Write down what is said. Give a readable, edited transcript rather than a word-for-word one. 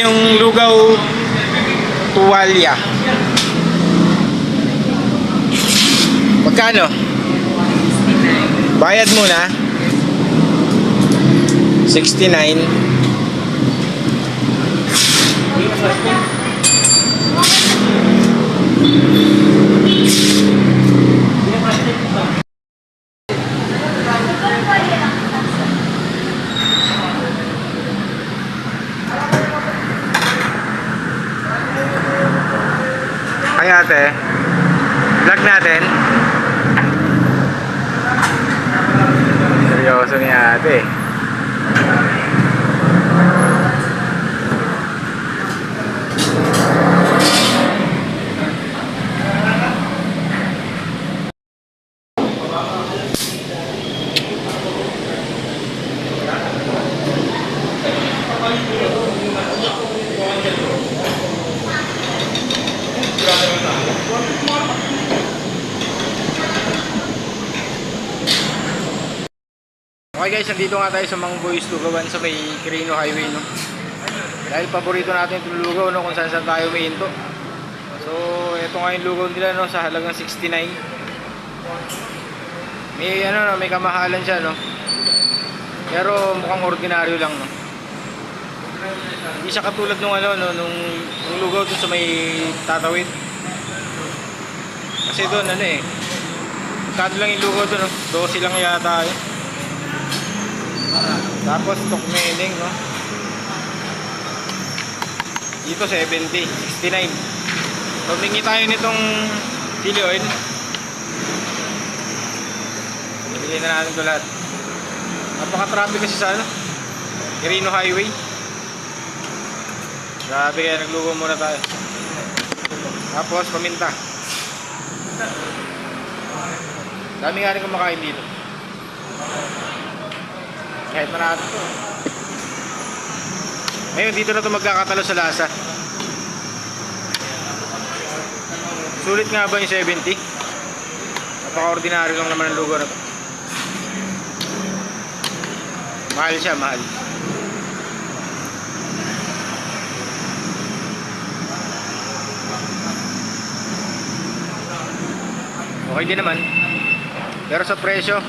Yung lugaw tuwalya. Magkano? Bayad muna. 69. Ay ate, vlog natin. Seryoso ni ate. Okay guys, nandito nga tayo sa Mang Boys Lugawan sa may Quirino Highway, no? Dahil paborito natin itong lugaw, no? Kung saan saan tayo umiinto. So, ito nga yung lugaw nila, no? Sa halagang 69. May ano, no? May kamahalan siya, no? Pero mukhang ordinaryo lang, no? Hindi siya katulad nung ano, no? Nung lugaw dun sa may Tatawid. Kasi doon, ano eh, magkano lang yung lugaw dun, no? 12 lang yata eh. Tapos tukmening, no? Dito 70, 69. So tingin tayo nitong chili oil. Bibili na natin ito lahat. Napaka-traffic kasi sa ano, Quirino Highway. Grabe, kaya naglugo muna tayo. Tapos paminta. Dami nga rin kumakain dito. Kahit na natin ito. Ngayon dito na ito magkakatalo sa lasa. Sulit nga ba yung 70? Napaka-ordinaryo lang naman ang lugaw na ito. Mahal siya, mahal. Okay din naman. Pero sa presyo,